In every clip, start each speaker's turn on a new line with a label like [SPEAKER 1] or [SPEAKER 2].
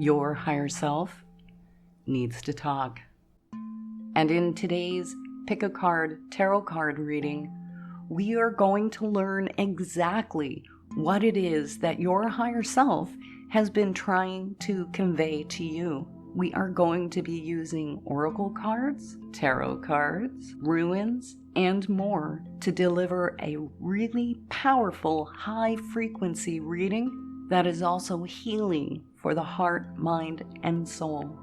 [SPEAKER 1] Your higher self needs to talk. And in today's Pick a Card tarot card reading, we are going to learn exactly what it is that your higher self has been trying to convey to you. We are going to be using oracle cards, tarot cards, runes, and more to deliver a really powerful high-frequency reading that is also healing for the heart, mind, and soul.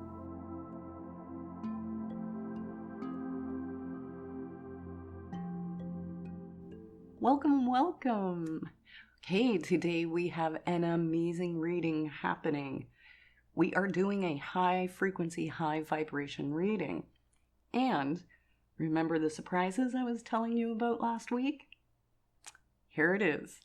[SPEAKER 1] Welcome. Okay, today we have an amazing reading happening. We are doing a high frequency, high vibration reading. And remember the surprises I was telling you about last week? Here it is.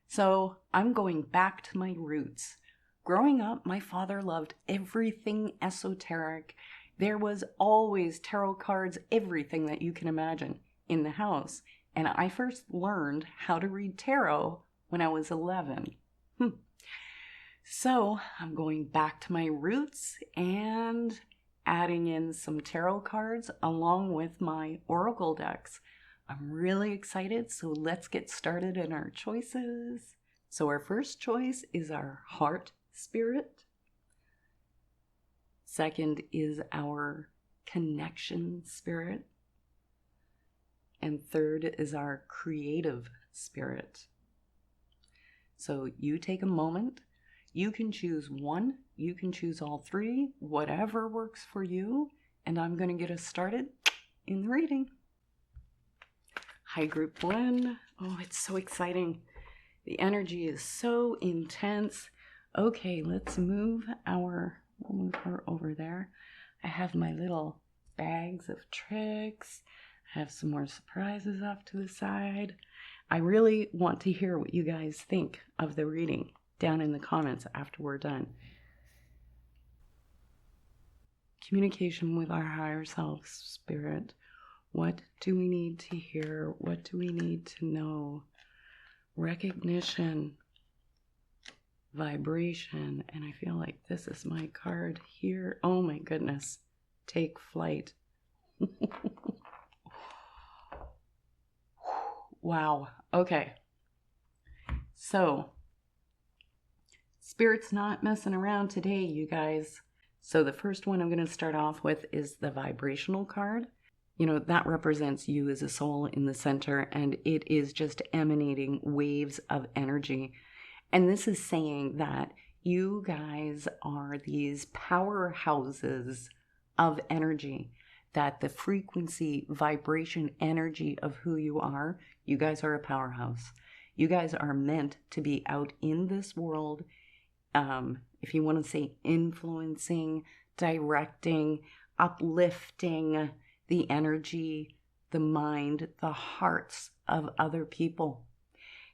[SPEAKER 1] So I'm going back to my roots. Growing up, my father loved everything esoteric. There was always tarot cards, everything that you can imagine in the house. And I first learned how to read tarot when I was 11. So I'm going back to my roots and adding in some tarot cards along with my oracle decks. I'm really excited, so let's get started in our choices. So our first choice is our heart spirit. Second is our connection spirit. And third is our creative spirit. So you take a moment. You can choose one. You can choose all three. Whatever works for you. And I'm going to get us started in the reading. Hi, group one. Oh, it's so exciting. The energy is so intense. Okay, let's move we'll move her over there. I have my little bags of tricks. I have some more surprises off to the side. I really want to hear what you guys think of the reading down in the comments after we're done. Communication with our higher self, spirit. What do we need to hear? What do we need to know? Recognition, vibration, and I feel like this is my card here. Oh my goodness. Take flight. Wow. Okay. So, Spirit's not messing around today, you guys. So the first one I'm going to start off with is the vibrational card. You know, that represents you as a soul in the center, and it is just emanating waves of energy. And this is saying that you guys are these powerhouses of energy, that the frequency, vibration, energy of who you guys are a powerhouse. You guys are meant to be out in this world, if you want to say influencing, directing, uplifting the energy, the mind, the hearts of other people.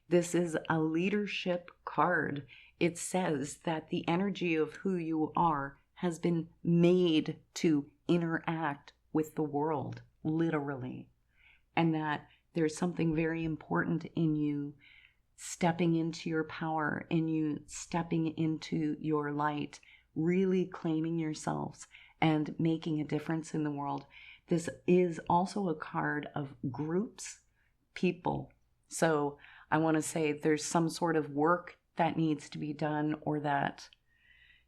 [SPEAKER 1] This is a leadership card. It says that the energy of who you are has been made to interact with the world, literally. And that there's something very important in you stepping into your power, in you stepping into your light, really claiming yourselves and making a difference in the world. This is also a card of groups, people. So I want to say there's some sort of work that needs to be done or that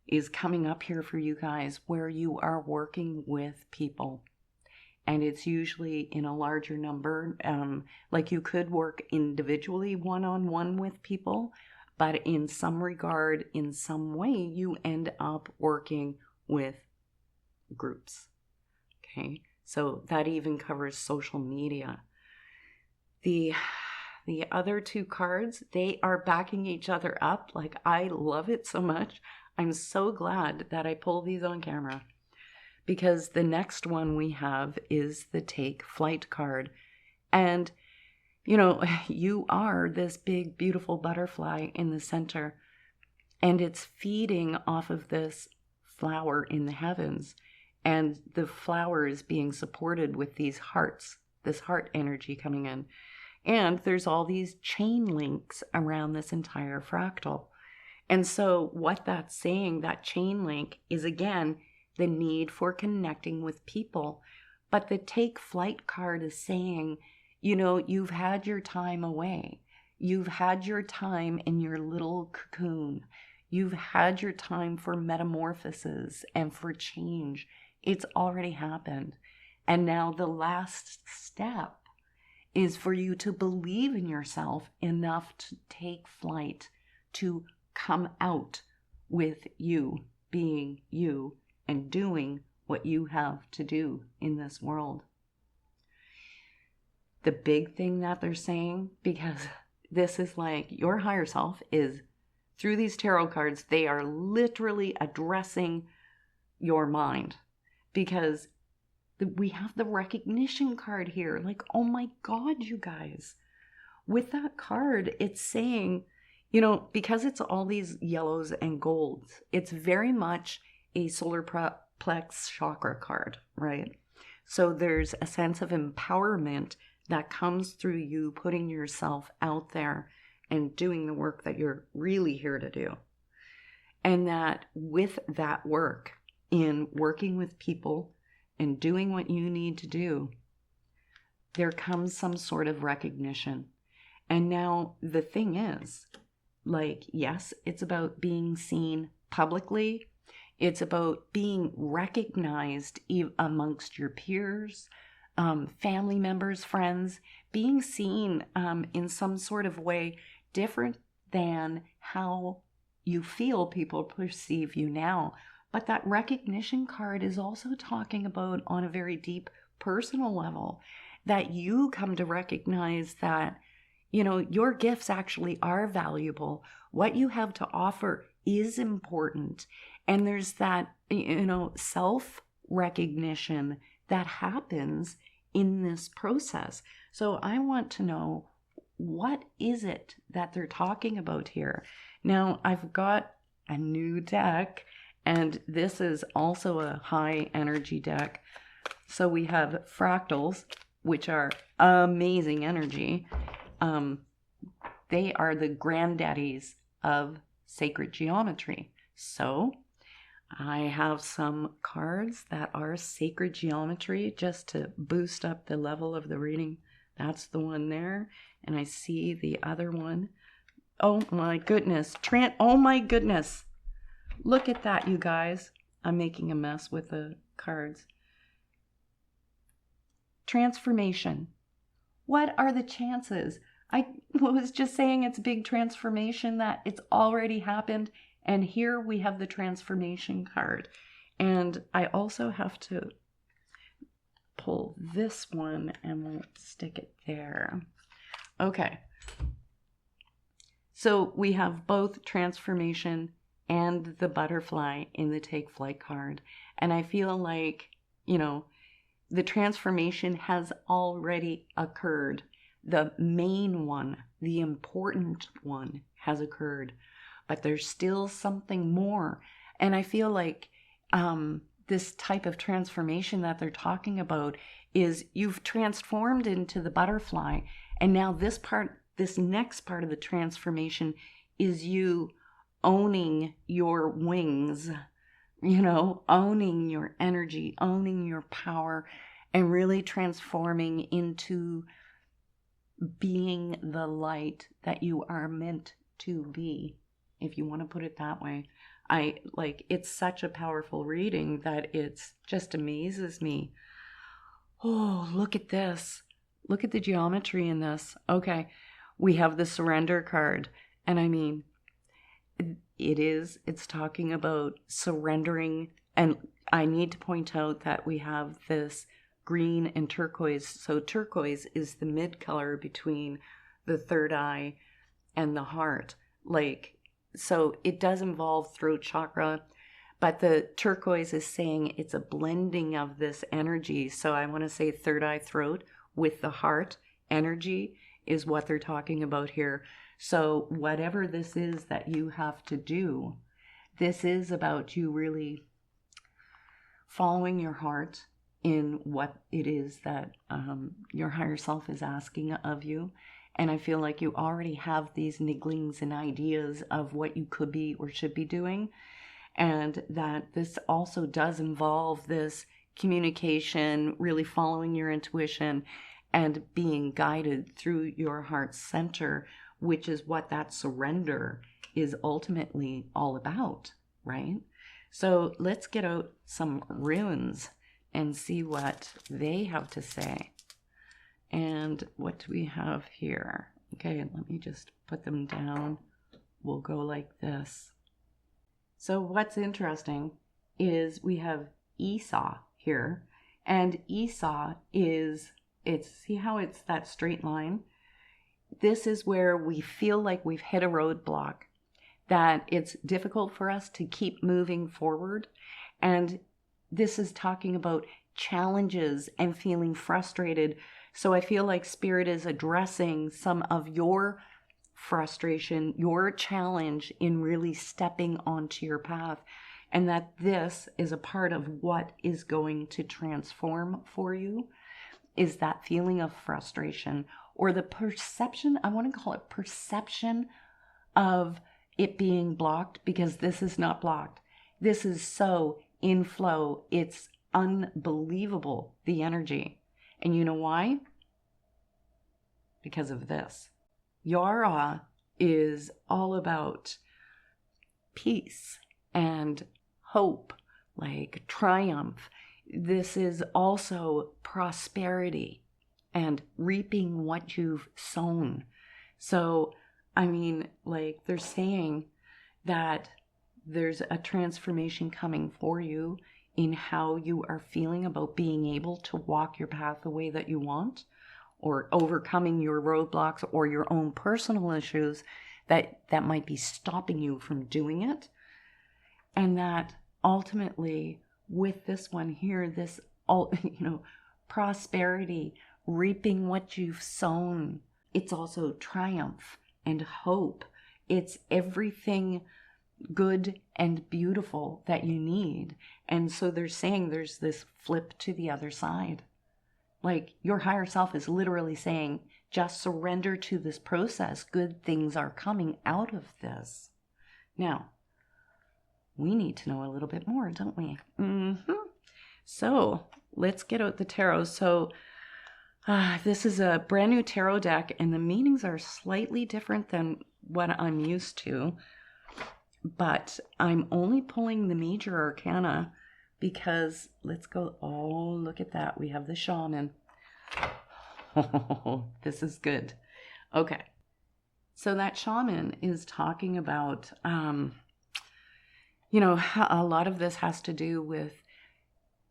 [SPEAKER 1] is coming up here for you guys where you are working with people. And it's usually in a larger number. Like you could work individually one-on-one with people, but in some regard, in some way, you end up working with groups. Okay, so that even covers social media. The other two cards, they are backing each other up. Like, I love it so much. I'm so glad that I pulled these on camera. Because the next one we have is the Take Flight card. And, you know, you are this big, beautiful butterfly in the center. And it's feeding off of this flower in the heavens. And the flower is being supported with these hearts, this heart energy coming in. And there's all these chain links around this entire fractal. And so what that's saying, that chain link, is again the need for connecting with people. But the take flight card is saying, you've had your time away. You've had your time in your little cocoon. You've had your time for metamorphosis and for change. It's already happened. And now the last step is for you to believe in yourself enough to take flight, to come out with you being you and doing what you have to do in this world. The big thing that they're saying, because this is like your higher self is, through these tarot cards, they are literally addressing your mind, because we have the recognition card here. Like, oh my God, you guys, with that card, it's saying, because it's all these yellows and golds, it's very much a solar plex chakra card, right? So there's a sense of empowerment that comes through you putting yourself out there and doing the work that you're really here to do. And that with that work, in working with people and doing what you need to do, there comes some sort of recognition. And now the thing is, like, yes, it's about being seen publicly. It's about being recognized amongst your peers, family members, friends, being seen in some sort of way different than how you feel people perceive you now. But that recognition card is also talking about, on a very deep personal level, that you come to recognize that, your gifts actually are valuable. What you have to offer is important. And there's that, self-recognition that happens in this process. So I want to know, what is it that they're talking about here? Now, I've got a new deck, and this is also a high energy deck. So we have fractals, which are amazing energy. They are the granddaddies of sacred geometry. So I have some cards that are sacred geometry just to boost up the level of the reading. That's the one there. And I see the other one. Oh my goodness. Oh my goodness. Look at that, you guys. I'm making a mess with the cards. Transformation. What are the chances? I was just saying it's a big transformation, that it's already happened. And here we have the transformation card. And I also have to pull this one and we'll stick it there. Okay. So we have both transformation and the butterfly in the take flight card. And I feel like, the transformation has already occurred. The main one, the important one, has occurred. But there's still something more. And I feel like this type of transformation that they're talking about is, you've transformed into the butterfly. And now this next part of the transformation is you owning your wings, owning your energy, owning your power, and really transforming into being the light that you are meant to be, if you want to put it that way. It's such a powerful reading that it's just amazes me. Oh, look at this. Look at the geometry in this. Okay, we have the surrender card. And I mean, it's talking about surrendering. And I need to point out that we have this green and turquoise. So turquoise is the mid color between the third eye and the heart. So it does involve throat chakra, but the turquoise is saying it's a blending of this energy. So I want to say third eye, throat with the heart energy is what they're talking about here. So whatever this is that you have to do, this is about you really following your heart in what it is that your higher self is asking of you, And I feel like you already have these nigglings and ideas of what you could be or should be doing. And that this also does involve this communication, really following your intuition and being guided through your heart center, which is what that surrender is ultimately all about, right? So let's get out some runes and see what they have to say. And what do we have here? Okay, let me just put them down. We'll go like this. So what's interesting is we have Esau here, and Esau is, see how it's that straight line? This is where we feel like we've hit a roadblock, that it's difficult for us to keep moving forward. And this is talking about challenges and feeling frustrated. So I feel like Spirit is addressing some of your frustration, your challenge in really stepping onto your path, and that this is a part of what is going to transform for you, is that feeling of frustration or the perception, I want to call it perception of it being blocked, because this is not blocked. This is so in flow. It's unbelievable, the energy. And you know why? Because of this. Yara is all about peace and hope, like triumph. This is also prosperity and reaping what you've sown. So, I mean, like they're saying that there's a transformation coming for you in how you are feeling about being able to walk your path the way that you want, or overcoming your roadblocks or your own personal issues that might be stopping you from doing it. And that ultimately with this one here, this, prosperity, reaping what you've sown, it's also triumph and hope. It's everything good and beautiful that you need. And so they're saying there's this flip to the other side. Like your higher self is literally saying, just surrender to this process. Good things are coming out of this. Now, we need to know a little bit more, don't we? So let's get out the tarot. So this is a brand new tarot deck, and the meanings are slightly different than what I'm used to. But I'm only pulling the major arcana because let's go. Oh, look at that. We have the shaman. Oh, this is good. Okay. So that shaman is talking about, a lot of this has to do with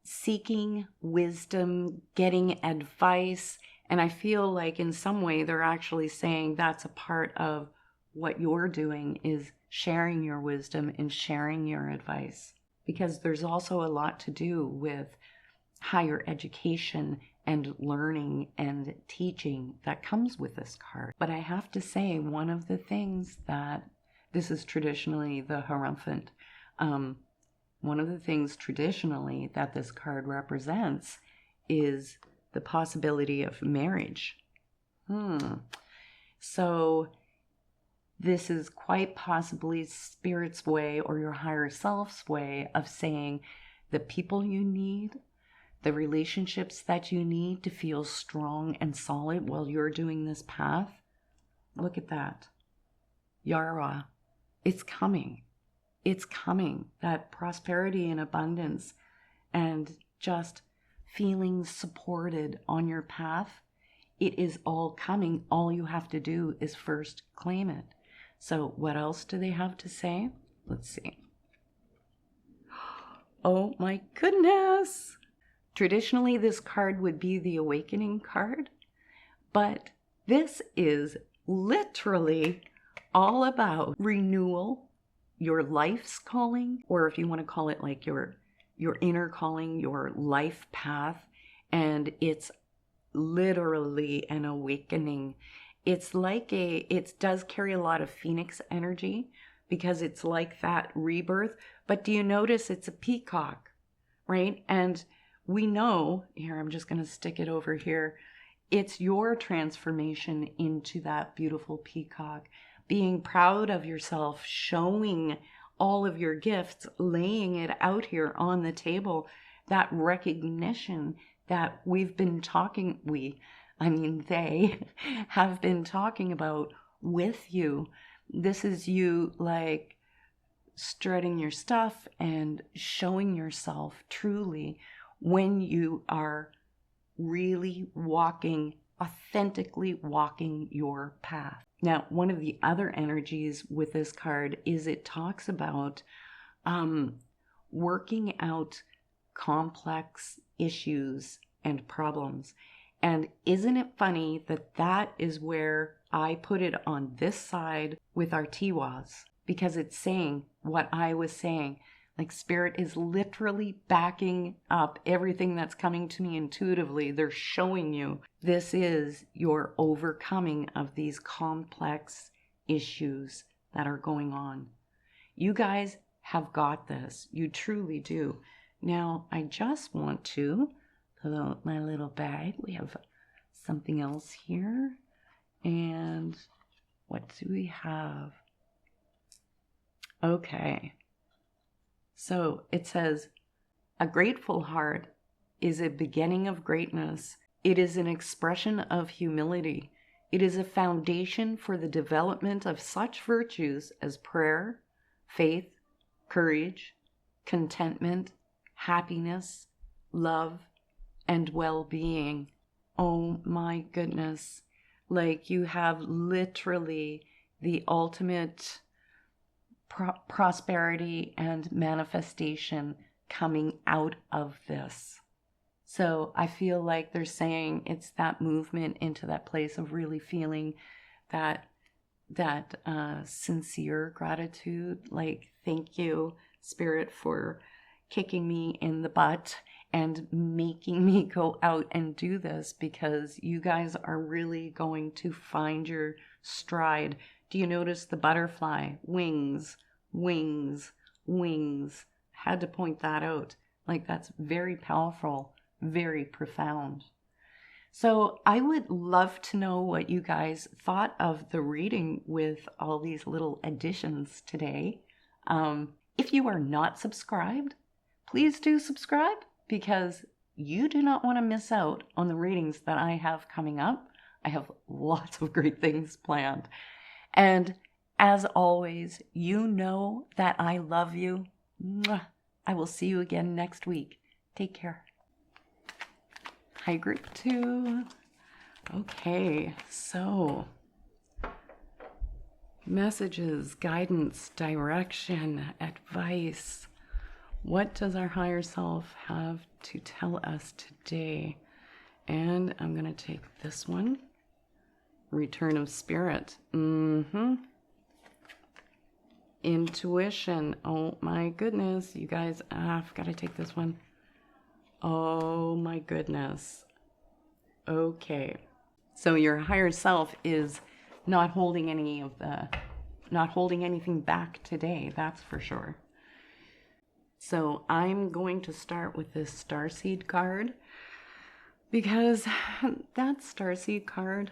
[SPEAKER 1] seeking wisdom, getting advice. And I feel like in some way they're actually saying that's a part of what you're doing, is sharing your wisdom and sharing your advice. Because there's also a lot to do with higher education and learning and teaching that comes with this card. But I have to say, one of the things that, this is traditionally the Hierophant, one of the things traditionally that this card represents is the possibility of marriage. So this is quite possibly Spirit's way or your higher self's way of saying the people you need, the relationships that you need to feel strong and solid while you're doing this path. Look at that. Yara, it's coming. It's coming. That prosperity and abundance and just feeling supported on your path. It is all coming. All you have to do is first claim it. So what else do they have to say? Let's see. Oh my goodness. Traditionally, this card would be the awakening card, but this is literally all about renewal, your life's calling, or if you want to call it like your inner calling, your life path, and it's literally an awakening. It's like it does carry a lot of phoenix energy because it's like that rebirth, but do you notice it's a peacock, right? And we know, here, I'm just going to stick it over here. It's your transformation into that beautiful peacock, being proud of yourself, showing all of your gifts, laying it out here on the table, that recognition that we've been talking, they have been talking about with you. This is you like strutting your stuff and showing yourself truly when you are really authentically walking your path. Now, one of the other energies with this card is it talks about working out complex issues and problems. And isn't it funny that that is where I put it on this side with our Tiwas? Because it's saying what I was saying. Like Spirit is literally backing up everything that's coming to me intuitively. They're showing you this is your overcoming of these complex issues that are going on. You guys have got this. You truly do. Now, I just want to pull out my little bag. We have something else here. And what do we have? Okay. So it says, a grateful heart is a beginning of greatness. It is an expression of humility. It is a foundation for the development of such virtues as prayer, faith, courage, contentment, happiness, love, and well-being. Oh my goodness. Like you have literally the ultimate prosperity and manifestation coming out of this. So I feel like they're saying it's that movement into that place of really feeling that sincere gratitude. Like, thank you, Spirit, for kicking me in the butt and making me go out and do this, because you guys are really going to find your stride. Do you notice the butterfly? Wings, wings, wings. Had to point that out. Like, that's very powerful, very profound. So I would love to know what you guys thought of the reading with all these little additions today. If you are not subscribed, please do subscribe, because you do not want to miss out on the readings that I have coming up. I have lots of great things planned. And as always, you know that I love you. Mwah. I will see you again next week. Take care. Hi, group 2. Okay, so messages, guidance, direction, advice. What does our higher self have to tell us today? And I'm going to take this one. Return of Spirit. Intuition. Oh my goodness. You guys, I've got to take this one. Oh my goodness. Okay. So your higher self is not holding anything back today, that's for sure. So I'm going to start with this Starseed card, because that Starseed card,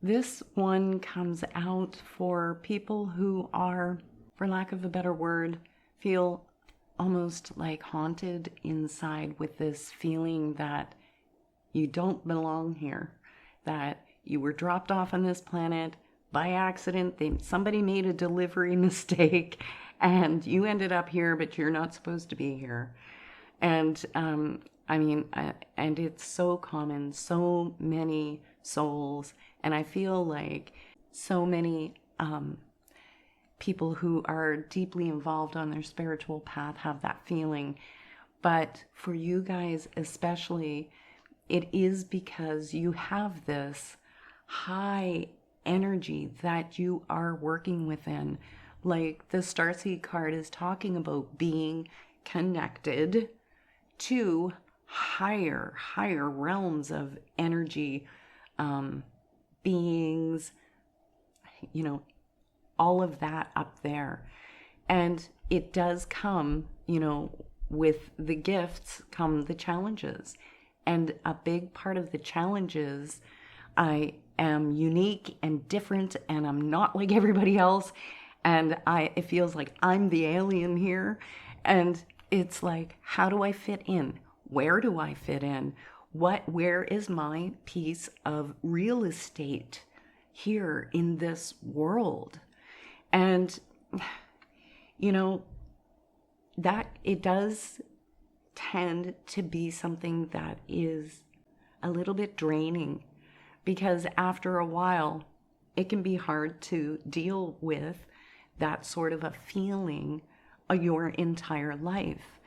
[SPEAKER 1] this one comes out for people who are, for lack of a better word, feel almost like haunted inside with this feeling that you don't belong here, that you were dropped off on this planet by accident. Somebody made a delivery mistake and you ended up here, but you're not supposed to be here. And and it's so common, so many souls, and I feel like so many people who are deeply involved on their spiritual path have that feeling. But for you guys especially, it is because you have this high energy that you are working within. Like the Starseed card is talking about being connected to higher realms of energy, beings, all of that up there. And it does come, with the gifts come the challenges. And a big part of the challenge is I am unique and different, and I'm not like everybody else. And it feels like I'm the alien here. And it's like, how do I fit in? Where do I fit in? Where is my piece of real estate here in this world? And, you know, that it does tend to be something that is a little bit draining, because after a while it can be hard to deal with that sort of a feeling your entire life.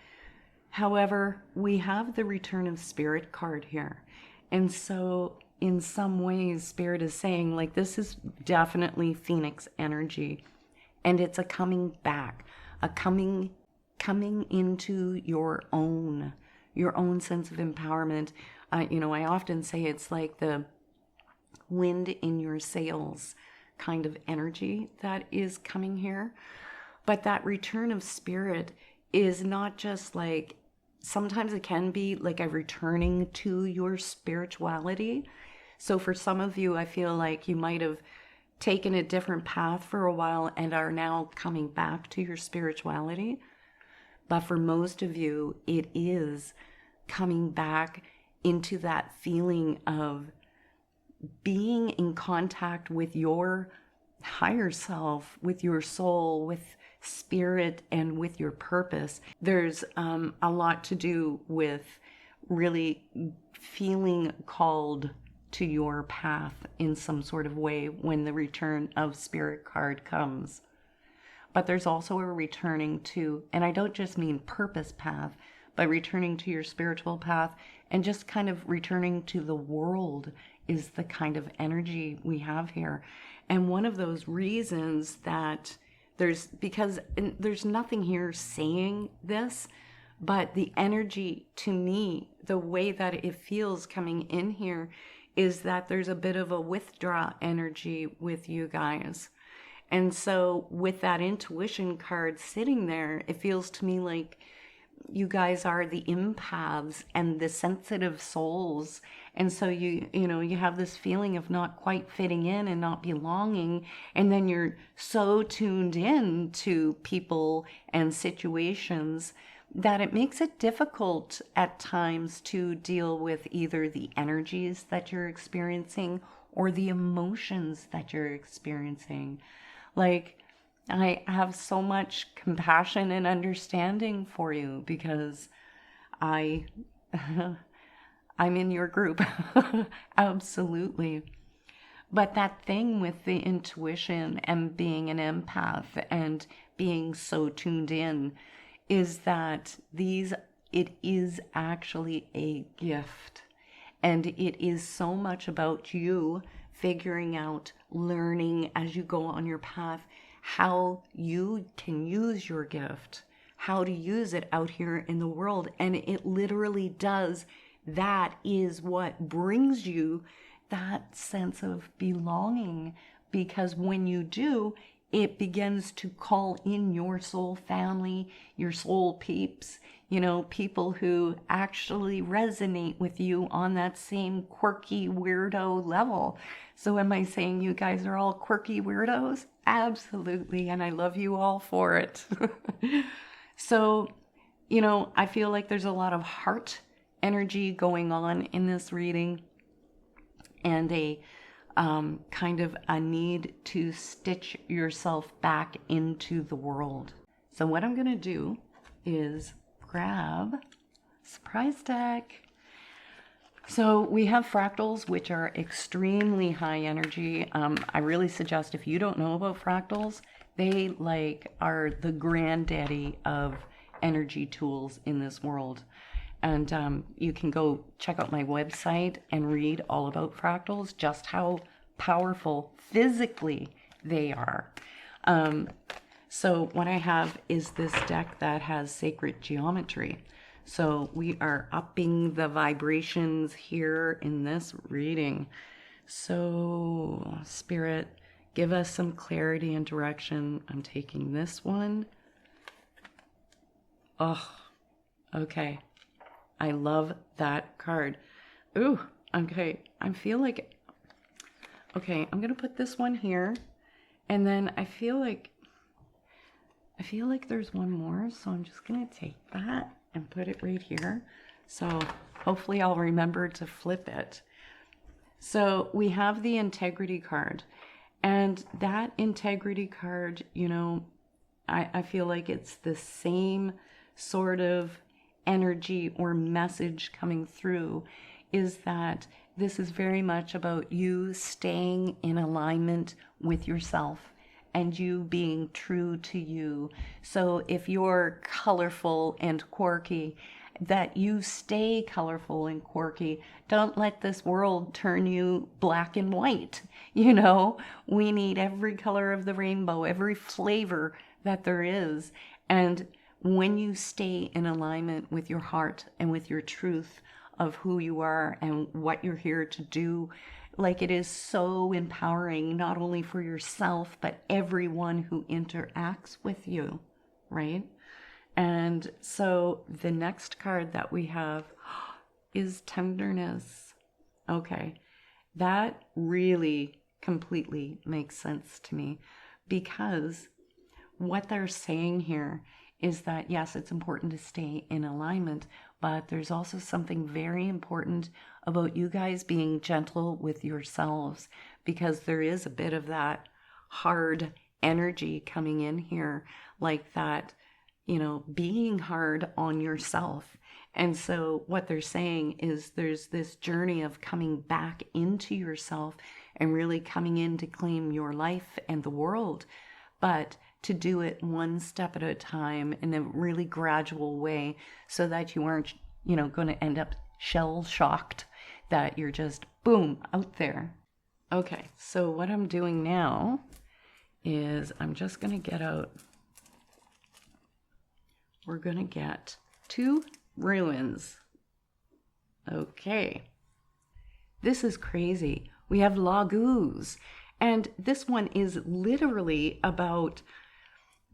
[SPEAKER 1] However, we have the Return of Spirit card here, and so in some ways Spirit is saying, like, this is definitely Phoenix energy, and it's a coming back, a coming into your own sense of empowerment. I often say it's like the wind in your sails kind of energy that is coming here. But that return of spirit is not just like, sometimes it can be like a returning to your spirituality. So for some of you, I feel like you might have taken a different path for a while and are now coming back to your spirituality. But for most of you, it is coming back into that feeling of being in contact with your higher self, with your soul, with spirit, and with your purpose. There's a lot to do with really feeling called to your path in some sort of way when the Return of Spirit card comes. But there's also a returning to, and I don't just mean purpose path, but returning to your spiritual path, and just kind of returning to the world is the kind of energy we have here. And one of those reasons that because there's nothing here saying this, but the energy, to me, the way that it feels coming in here is that there's a bit of a withdraw energy with you guys. And so with that intuition card sitting there, it feels to me like you guys are the empaths and the sensitive souls. And so you have this feeling of not quite fitting in and not belonging. And then you're so tuned in to people and situations that it makes it difficult at times to deal with either the energies that you're experiencing or the emotions that you're experiencing. Like, I have so much compassion and understanding for you because I'm in your group. Absolutely. But that thing with the intuition and being an empath and being so tuned in is that it is actually a gift. And it is so much about you figuring out, learning as you go on your path, how you can use your gift, how to use it out here in the world. And it literally does. That is what brings you that sense of belonging, because when you do, it begins to call in your soul family, your soul peeps, people who actually resonate with you on that same quirky weirdo level. So am I saying you guys are all quirky weirdos? Absolutely. And I love you all for it. So, I feel like there's a lot of heart energy going on in this reading, and a kind of a need to stitch yourself back into the world. So what I'm going to do is grab surprise deck. So we have fractals, which are extremely high energy. I really suggest, if you don't know about fractals, they are the granddaddy of energy tools in this world. And you can go check out my website and read all about fractals, just how powerful physically they are. So what I have is this deck that has sacred geometry. So we are upping the vibrations here in this reading. So Spirit, give us some clarity and direction. I'm taking this one. Oh, okay. I love that card. Ooh, okay. I feel like, okay, I'm going to put this one here. And then I feel like there's one more. So I'm just going to take that and put it right here. So hopefully I'll remember to flip it. So we have the integrity card. And that integrity card, you know, I feel like it's the same sort of energy or message coming through, is that this is very much about you staying in alignment with yourself and you being true to you. So if you're colorful and quirky, that you stay colorful and quirky. Don't let this world turn you black and white. You know, we need every color of the rainbow, every flavor that there is. And when you stay in alignment with your heart and with your truth of who you are and what you're here to do, like, it is so empowering, not only for yourself, but everyone who interacts with you, right? And so the next card that we have is tenderness. Okay, that really completely makes sense to me, because what they're saying here is that, yes, it's important to stay in alignment, but there's also something very important about you guys being gentle with yourselves, because there is a bit of that hard energy coming in here, like that, you know, being hard on yourself. And so what they're saying is there's this journey of coming back into yourself and really coming in to claim your life and the world, but to do it one step at a time in a really gradual way, so that you aren't, you know, going to end up shell shocked that you're just boom out there. Okay, so what I'm doing now is I'm just going to get out, we're going to get 2 ruins. Okay. This is crazy. We have Laguz. And this one is literally about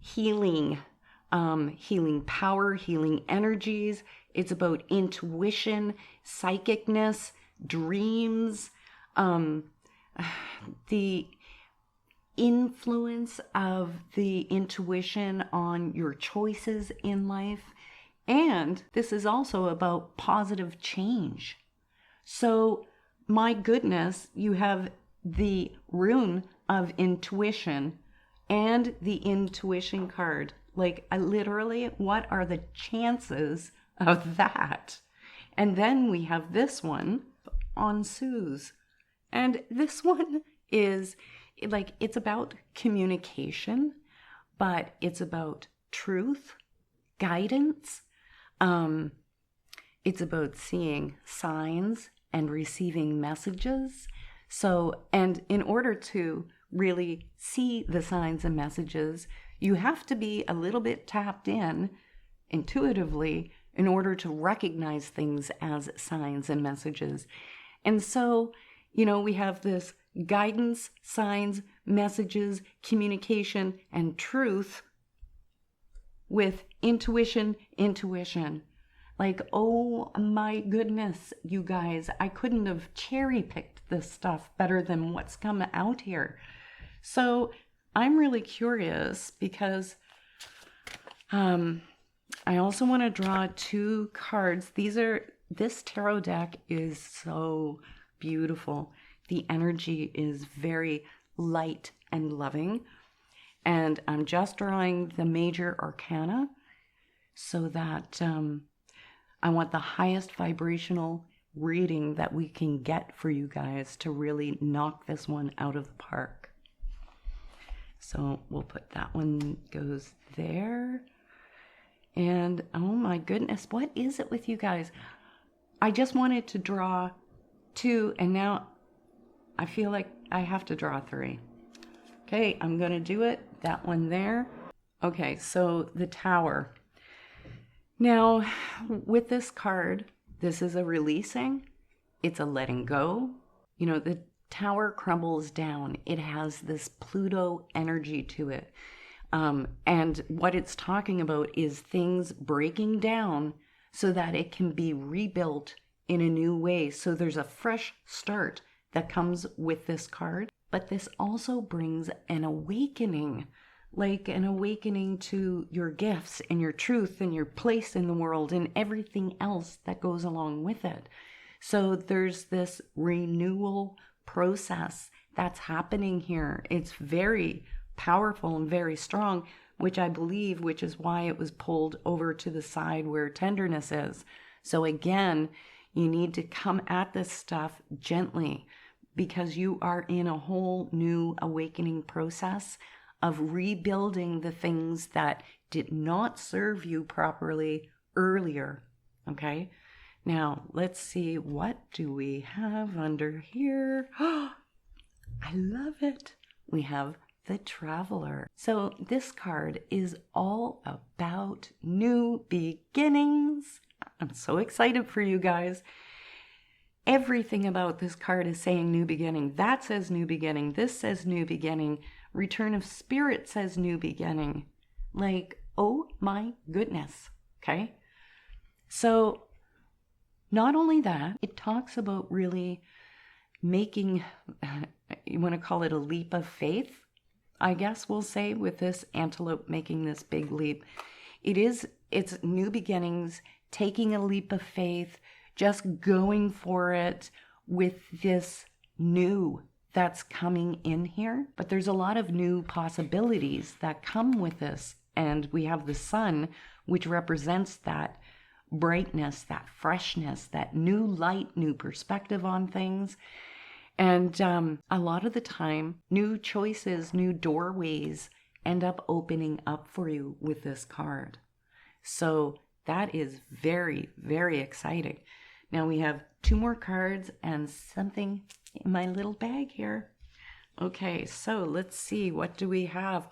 [SPEAKER 1] healing, healing power, healing energies. It's about intuition, psychicness, dreams, the influence of the intuition on your choices in life. And this is also about positive change. So, my goodness, you have the rune of intuition and the intuition card. Like, I literally, what are the chances of that? And then we have this one on Suze. And this one is like, it's about communication, but it's about truth, guidance. It's about seeing signs and receiving messages. So, and in order to really see the signs and messages, you have to be a little bit tapped in intuitively in order to recognize things as signs and messages. And so, you know, we have this guidance, signs, messages, communication, and truth with intuition. Like, oh my goodness, you guys, I couldn't have cherry picked this stuff better than what's come out here. So I'm really curious, because I also want to draw 2 cards. This tarot deck is so beautiful. The energy is very light and loving. And I'm just drawing the major arcana so that I want the highest vibrational reading that we can get for you guys to really knock this one out of the park. So we'll put that one goes there. And oh my goodness, what is it with you guys? I just wanted to draw 2, and now I feel like I have to draw 3. Okay, I'm going to do it. That one there. Okay, so the Tower. Now, with this card, this is a releasing. It's a letting go. You know, the Tower crumbles down. It has this Pluto energy to it. And what it's talking about is things breaking down so that it can be rebuilt in a new way. So there's a fresh start that comes with this card, but this also brings an awakening, like an awakening to your gifts and your truth and your place in the world and everything else that goes along with it. So there's this renewal process that's happening here. It's very powerful and very strong, which I believe, which is why it was pulled over to the side where tenderness is. So again, you need to come at this stuff gently, because you are in a whole new awakening process of rebuilding the things that did not serve you properly earlier. Okay? Now, let's see, what do we have under here? Oh, I love it. We have the Traveler. So this card is all about new beginnings. I'm so excited for you guys. Everything about this card is saying new beginning. That says new beginning. This says new beginning. Return of Spirit says new beginning. Like, oh my goodness. Okay? So not only that, it talks about really making, you want to call it a leap of faith, I guess we'll say, with this antelope making this big leap. It's new beginnings, taking a leap of faith, just going for it with this new that's coming in here. But there's a lot of new possibilities that come with this. And we have the sun, which represents that brightness, that freshness, that new light, new perspective on things. And a lot of the time, new choices, new doorways end up opening up for you with this card. So that is very, very exciting. Now we have 2 more cards and something in my little bag here. Okay, so let's see. What do we have?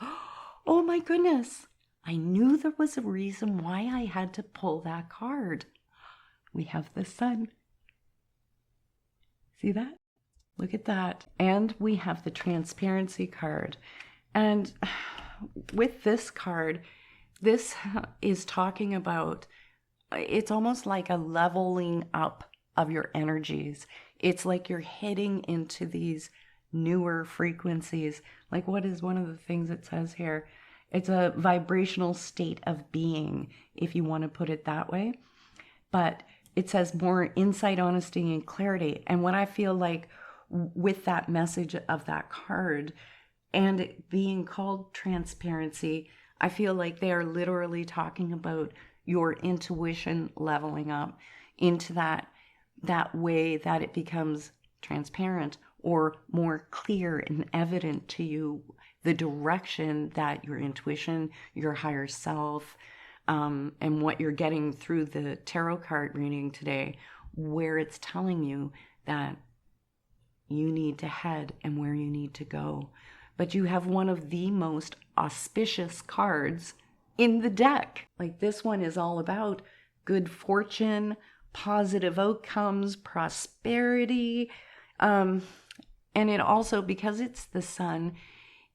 [SPEAKER 1] Oh my goodness. I knew there was a reason why I had to pull that card. We have the sun. See that? Look at that. And we have the transparency card. And with this card, this is talking about, it's almost like a leveling up of your energies. It's like you're heading into these newer frequencies. Like, what is one of the things it says here? It's a vibrational state of being, if you want to put it that way. But it says more insight, honesty, and clarity. And what I feel like with that message of that card and it being called transparency, I feel like they are literally talking about your intuition leveling up into that way that it becomes transparent or more clear and evident to you, the direction that your intuition, your higher self, and what you're getting through the tarot card reading today, where it's telling you that you need to head and where you need to go. But you have one of the most auspicious cards in the deck. Like, this one is all about good fortune, positive outcomes, prosperity. And it also, because it's the sun,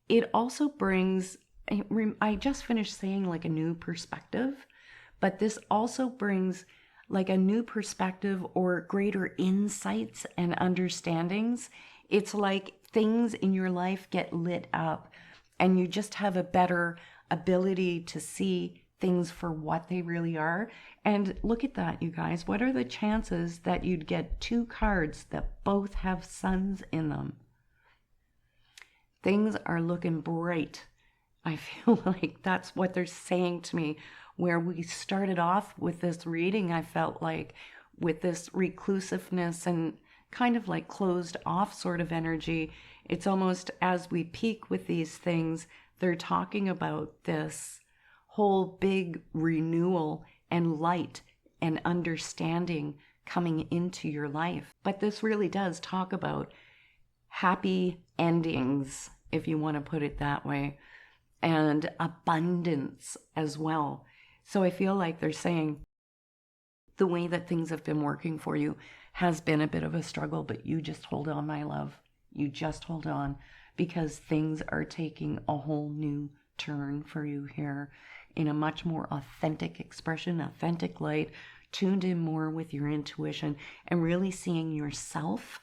[SPEAKER 1] it also brings, I just finished saying like a new perspective, but this also brings like a new perspective or greater insights and understandings. It's like things in your life get lit up and you just have a better ability to see things for what they really are. And look at that, you guys. What are the chances that you'd get 2 cards that both have suns in them? Things are looking bright. I feel like that's what they're saying to me. Where we started off with this reading, I felt like with this reclusiveness and kind of like closed off sort of energy, it's almost as we peak with these things, they're talking about this whole big renewal and light and understanding coming into your life. But this really does talk about happy endings, if you want to put it that way, and abundance as well. So I feel like they're saying the way that things have been working for you has been a bit of a struggle, but you just hold on, my love. You just hold on, because things are taking a whole new turn for you here in a much more authentic expression, authentic light. tuned in more with your intuition and really seeing yourself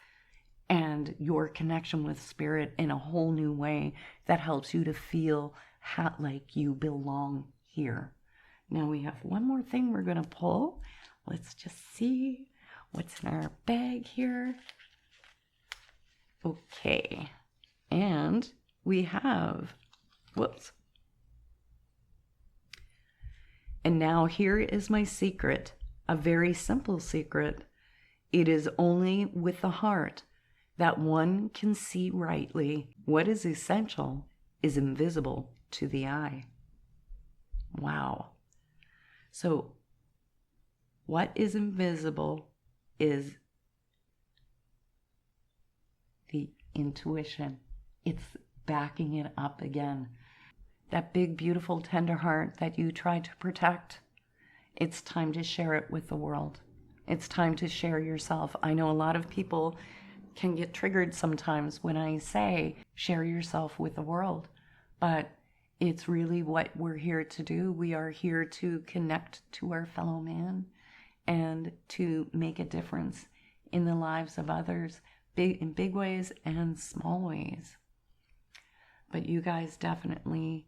[SPEAKER 1] and your connection with spirit in a whole new way that helps you to feel like you belong here. Now we have one more thing we're going to pull. Let's just see what's in our bag here. Okay. And we have, whoops. And now here is my secret, a very simple secret. It is only with the heart that one can see rightly. What is essential is invisible to the eye. Wow. So what is invisible is the intuition. It's backing it up again. That big, beautiful, tender heart that you try to protect, it's time to share it with the world. It's time to share yourself. I know a lot of people can get triggered sometimes when I say share yourself with the world, but it's really what we're here to do. We are here to connect to our fellow man and to make a difference in the lives of others, in big ways and small ways. But you guys definitely,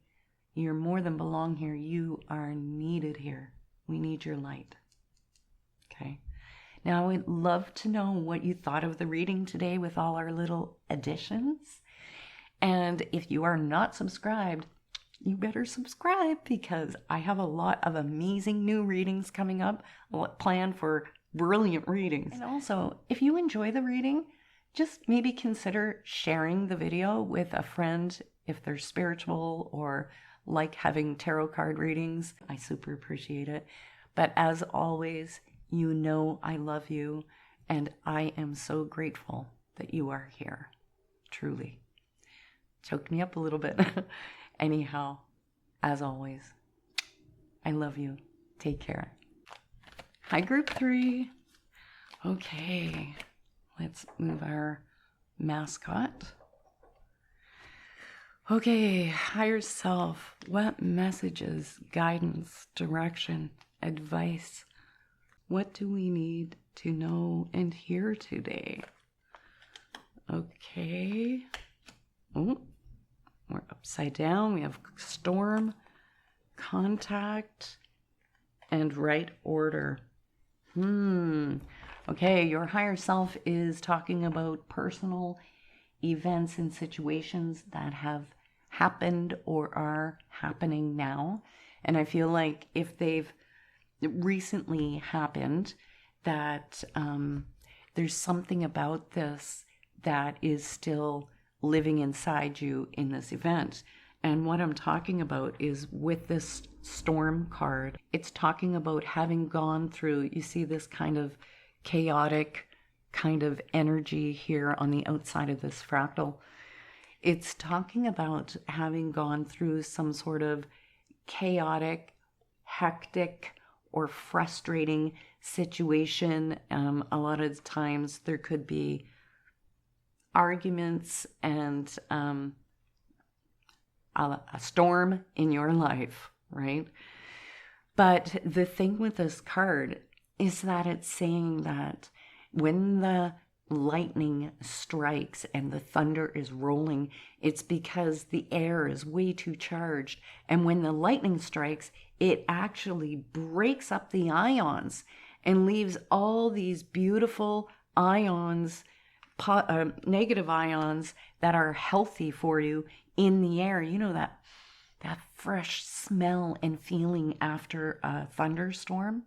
[SPEAKER 1] you're more than belong here. You are needed here. We need your light. Okay. Now, I would love to know what you thought of the reading today with all our little additions. And if you are not subscribed, you better subscribe because I have a lot of amazing new readings coming up planned for brilliant readings. And also, if you enjoy the reading, just maybe consider sharing the video with a friend if they're spiritual or like having tarot card readings. I super appreciate it. But as always, you know I love you, and I am so grateful that you are here. Truly. Choked me up a little bit. Anyhow, as always, I love you. Take care. Hi, group 3. Okay, let's move our mascot. Okay, higher self. What messages, guidance, direction, advice? What do we need to know and hear today? Okay. Oh, we're upside down. We have storm, contact, and right order. Okay, your higher self is talking about personal events and situations that have happened or are happening now. And I feel like if they've recently happened, that there's something about this that is still living inside you in this event. And what I'm talking about is with this storm card, it's talking about having gone through, you see this kind of chaotic kind of energy here on the outside of this fractal. It's talking about having gone through some sort of chaotic, hectic, or frustrating situation. A lot of times there could be arguments and a storm in your life, right? But the thing with this card is that it's saying that when the lightning strikes and the thunder is rolling, it's because the air is way too charged. And when the lightning strikes, it actually breaks up the ions and leaves all these beautiful ions, negative ions that are healthy for you in the air. You know, that fresh smell and feeling after a thunderstorm.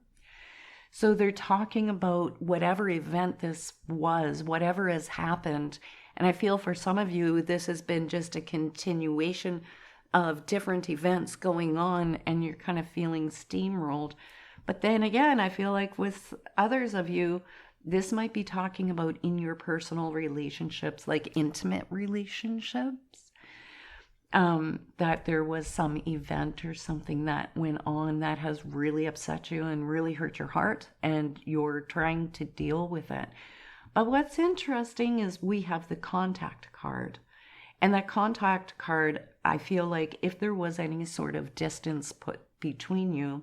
[SPEAKER 1] So they're talking about whatever event this was, whatever has happened. And I feel for some of you, this has been just a continuation of different events going on and you're kind of feeling steamrolled. But then again, I feel like with others of you, this might be talking about in your personal relationships, like intimate relationships. That there was some event or something that went on that has really upset you and really hurt your heart, and you're trying to deal with it. But what's interesting is we have the contact card. And that contact card, I feel like if there was any sort of distance put between you,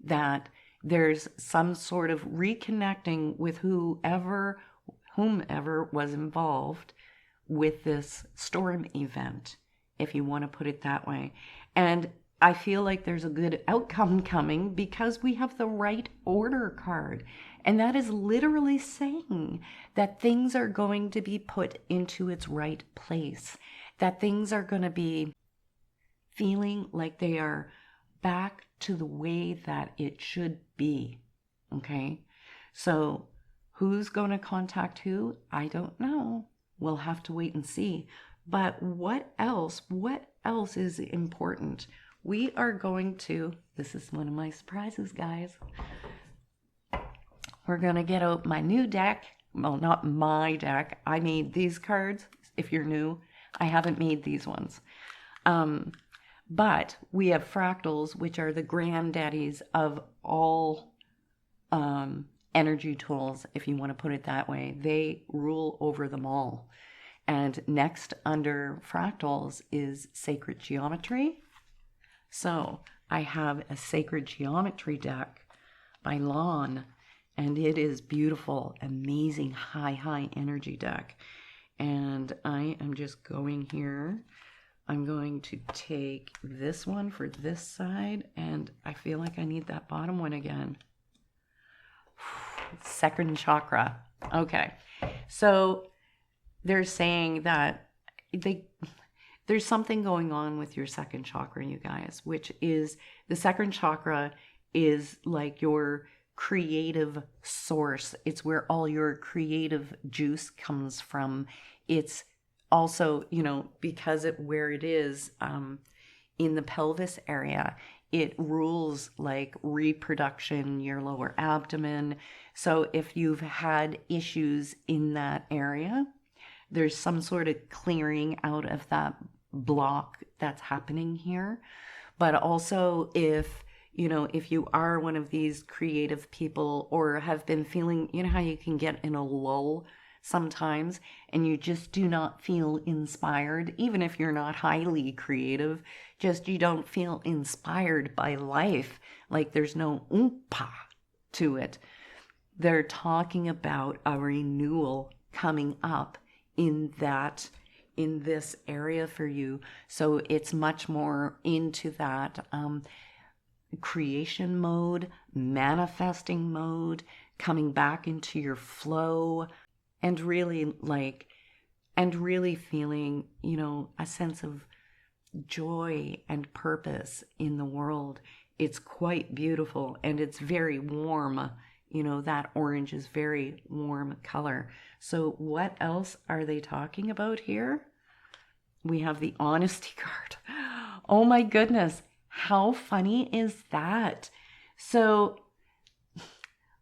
[SPEAKER 1] that there's some sort of reconnecting with whomever was involved with this storm event, if you want to put it that way. And I feel like there's a good outcome coming because we have the right order card. And that is literally saying that things are going to be put into its right place, that things are going to be feeling like they are back to the way that it should be. Okay? So who's going to contact who? I don't know. We'll have to wait and see. But what else? What else is important? We are going to, this is one of my surprises, guys. We're going to get out my new deck. Well, not my deck. I made these cards. If you're new, I haven't made these ones. But we have fractals, which are the granddaddies of all energy tools, if you want to put it that way. They rule over them all. And next under fractals is sacred geometry. So I have a sacred geometry deck by Lon, and it is beautiful, amazing high energy deck. And I am just going here. I'm going to take this one for this side, and I feel like I need that bottom one again. Second chakra. Okay, so they're saying that there's something going on with your second chakra, you guys, which is the second chakra is like your creative source. It's where all your creative juice comes from. It's also, because where it is in the pelvis area, it rules like reproduction, your lower abdomen. So if you've had issues in that area, there's some sort of clearing out of that block that's happening here. But also if you are one of these creative people or have been feeling, how you can get in a lull sometimes and you just do not feel inspired, even if you're not highly creative, just you don't feel inspired by life, like there's no oompa to it. They're talking about a renewal coming up in this area for you. So it's much more into that creation mode, manifesting mode, coming back into your flow, and really feeling, a sense of joy and purpose in the world. It's quite beautiful, and it's very warm. That orange is very warm color. So what else are they talking about here? We have the honesty card. Oh my goodness. How funny is that? So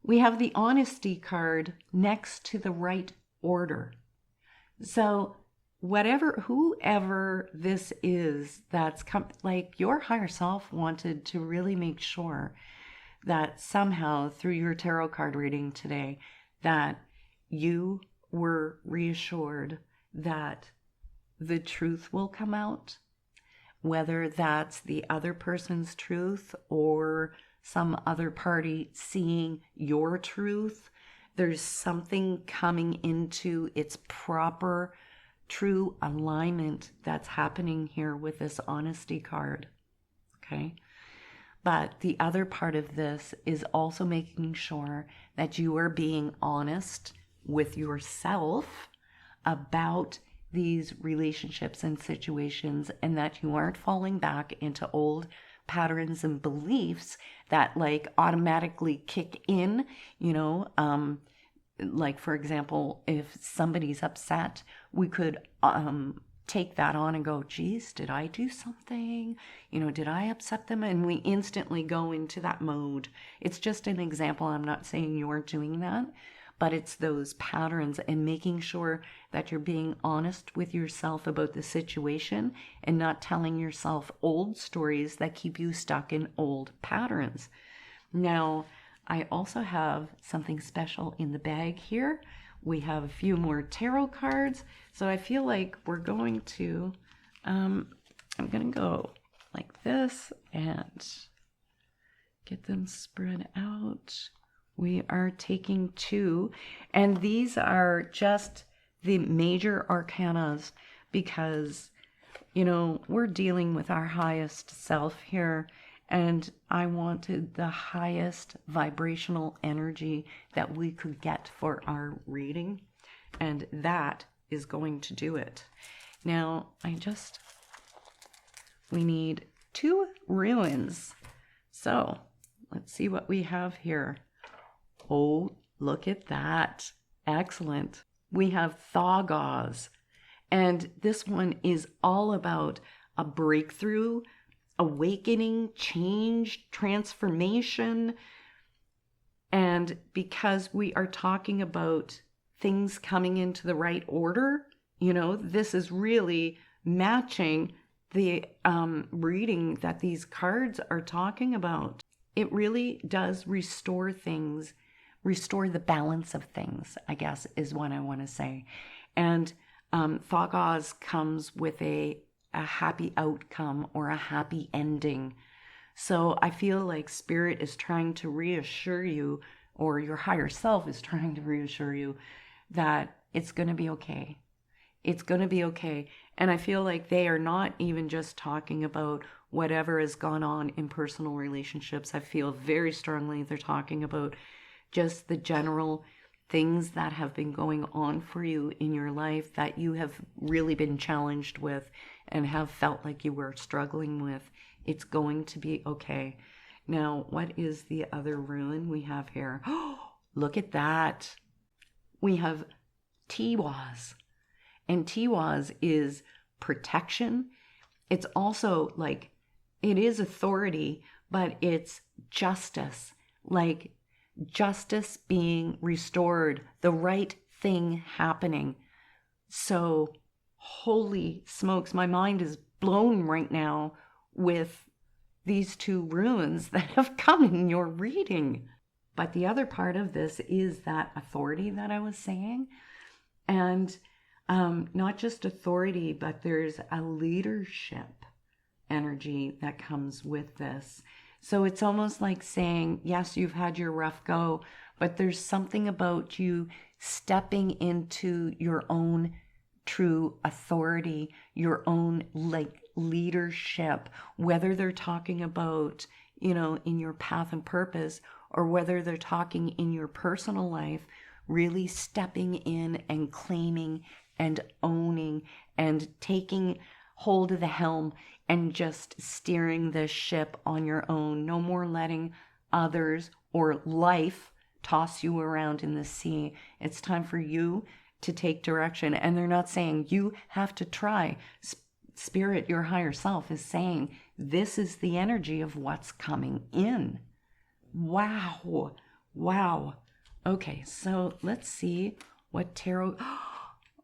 [SPEAKER 1] we have the honesty card next to the right order. So whoever this is that's like your higher self wanted to really make sure that somehow through your tarot card reading today that you were reassured that the truth will come out, whether that's the other person's truth or some other party seeing your truth. There's something coming into its proper true alignment that's happening here with this honesty card. Okay? But the other part of this is also making sure that you are being honest with yourself about these relationships and situations, and that you aren't falling back into old patterns and beliefs that like automatically kick in, like for example, if somebody's upset, we could take that on and go, geez, did I do something? Did I upset them? And we instantly go into that mode. It's just an example. I'm not saying you're doing that, but it's those patterns and making sure that you're being honest with yourself about the situation and not telling yourself old stories that keep you stuck in old patterns. Now, I also have something special in the bag here. We have a few more tarot cards. So I feel like we're going to, I'm going to go like this and get them spread out. We are taking 2, and these are just the major arcanas because, we're dealing with our highest self here, and I wanted the highest vibrational energy that we could get for our reading, and that is going to do it. Now, we need 2 ruins. So, let's see what we have here. Oh, look at that. Excellent. We have Thagaz. And this one is all about a breakthrough, awakening, change, transformation. And because we are talking about things coming into the right order, this is really matching the reading that these cards are talking about. It really does restore things, restore the balance of things, I guess is what I want to say. And Thagaz comes with a happy outcome or a happy ending. So I feel like Spirit is trying to reassure you, or your higher self is trying to reassure you that it's going to be okay. It's going to be okay. And I feel like they are not even just talking about whatever has gone on in personal relationships. I feel very strongly they're talking about just the general things that have been going on for you in your life that you have really been challenged with and have felt like you were struggling with. It's going to be okay. Now, what is the other rune we have here? Oh, look at that. We have Tiwaz. And Tiwaz is protection. It's also like, it is authority, but it's justice. Like justice being restored, the right thing happening. So, holy smokes, my mind is blown right now with these 2 runes that have come in your reading. But the other part of this is that authority that I was saying. And not just authority, but there's a leadership energy that comes with this. So it's almost like saying, yes, you've had your rough go, but there's something about you stepping into your own true authority, your own leadership, whether they're talking about, in your path and purpose, or whether they're talking in your personal life, really stepping in and claiming and owning and taking hold of the helm and just steering the ship on your own. No more letting others or life toss you around in the sea. It's time for you to take direction. And they're not saying you have to try. Spirit, your higher self, is saying this is the energy of what's coming in. Wow. Wow. Okay, so let's see what tarot...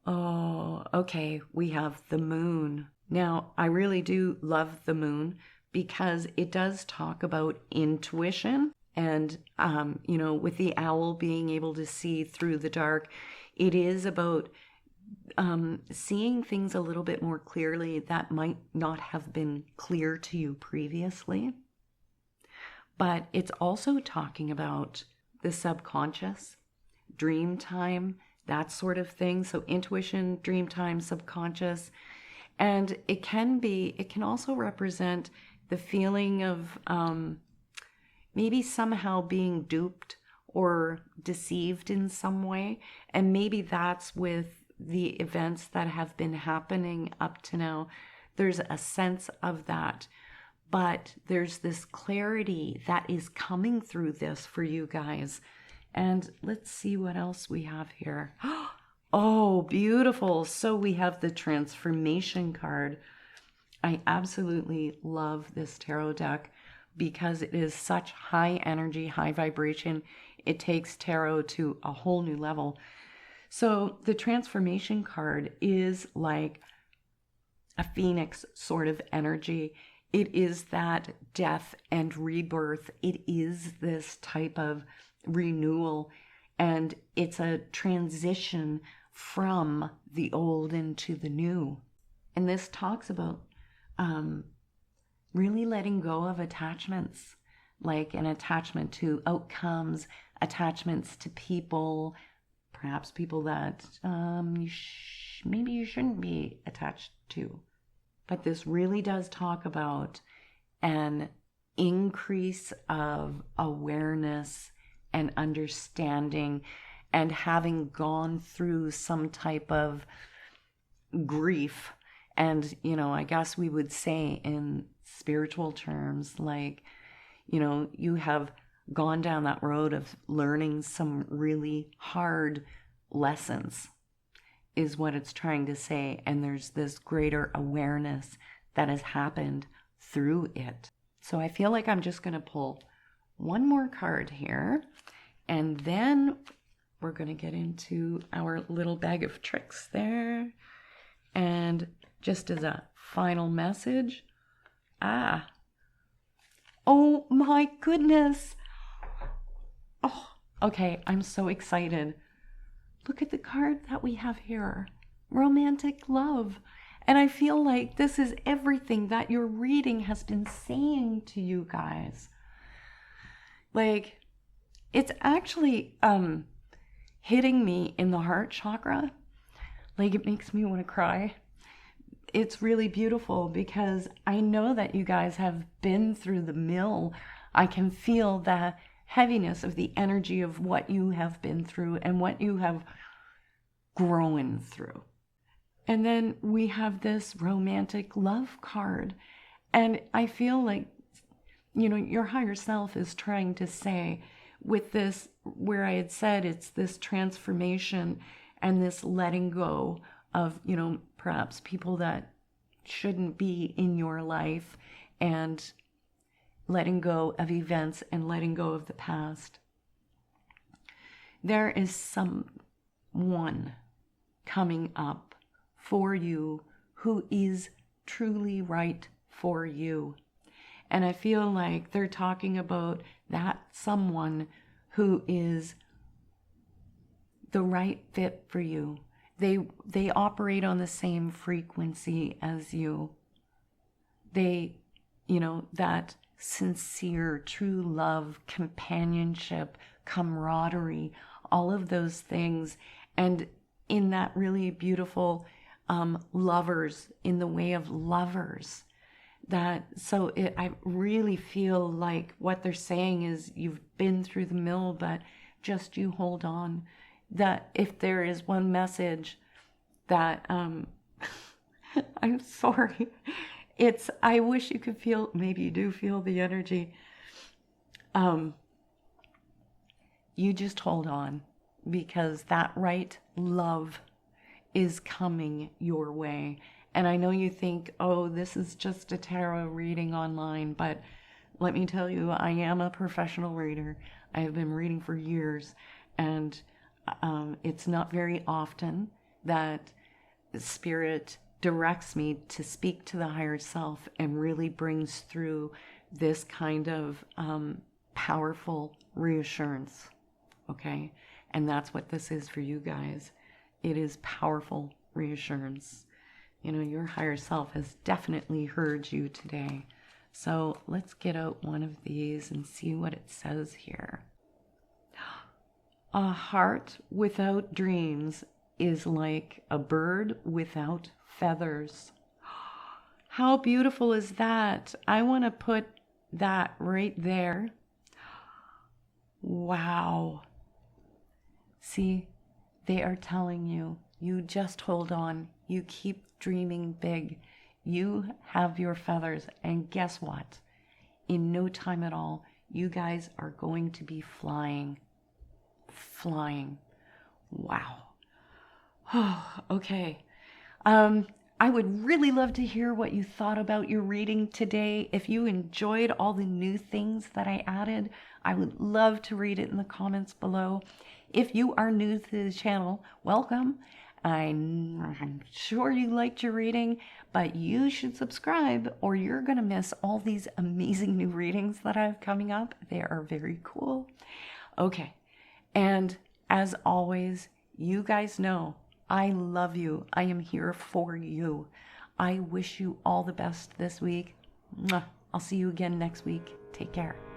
[SPEAKER 1] Oh, okay, we have the moon. Now, I really do love the moon because it does talk about intuition and, with the owl being able to see through the dark, it is about seeing things a little bit more clearly that might not have been clear to you previously. But it's also talking about the subconscious, dream time, that sort of thing. So intuition, dream time, subconscious. And it can also represent the feeling of maybe somehow being duped or deceived in some way. And maybe that's with the events that have been happening up to now. There's a sense of that. But there's this clarity that is coming through this for you guys. And let's see what else we have here. Oh, beautiful. So we have the transformation card. I absolutely love this tarot deck because it is such high energy, high vibration. It takes tarot to a whole new level. So the transformation card is like a phoenix sort of energy. It is that death and rebirth. It is this type of renewal, and it's a transition from the old into the new. And this talks about really letting go of attachments, like an attachment to outcomes, attachments to people, perhaps people that maybe you shouldn't be attached to. But this really does talk about an increase of awareness and understanding, and having gone through some type of grief. And, I guess we would say in spiritual terms, like, you have gone down that road of learning some really hard lessons, is what it's trying to say. And there's this greater awareness that has happened through it. So I feel like I'm just going to pull one more card here, and then we're going to get into our little bag of tricks there. And just as a final message, oh my goodness. Oh, okay, I'm so excited. Look at the card that we have here. Romantic love. And I feel like this is everything that your reading has been saying to you guys. Like, it's actually hitting me in the heart chakra. Like, it makes me want to cry. It's really beautiful because I know that you guys have been through the mill. I can feel the heaviness of the energy of what you have been through and what you have grown through. And then we have this romantic love card. And I feel like, your higher self is trying to say with this, where I had said it's this transformation and this letting go of, perhaps people that shouldn't be in your life, and letting go of events and letting go of the past. There is someone coming up for you who is truly right for you. And I feel like they're talking about that someone who is the right fit for you. They operate on the same frequency as you. They, that sincere, true love, companionship, camaraderie, all of those things. And in that really beautiful lovers, in the way of lovers. I really feel like what they're saying is you've been through the mill, but just you hold on. That if there is one message that, I'm sorry, I wish you could feel, maybe you do feel the energy. You just hold on, because that right love is coming your way. And I know you think, oh, this is just a tarot reading online, but let me tell you, I am a professional reader. I have been reading for years, and it's not very often that Spirit directs me to speak to the higher self and really brings through this kind of powerful reassurance. Okay? And that's what this is for you guys. It is powerful reassurance. Your higher self has definitely heard you today. So let's get out one of these and see what it says here. A heart without dreams is like a bird without feathers. How beautiful is that? I want to put that right there. Wow. See, they are telling you, you just hold on. You keep dreaming big. You have your feathers. And guess what? In no time at all, you guys are going to be flying. Flying. Wow. Oh, okay. I would really love to hear what you thought about your reading today. If you enjoyed all the new things that I added, I would love to read it in the comments below. If you are new to the channel, welcome. I'm sure you liked your reading, but you should subscribe or you're going to miss all these amazing new readings that I have coming up. They are very cool. Okay. And as always, you guys know I love you. I am here for you. I wish you all the best this week. Mwah. I'll see you again next week. Take care.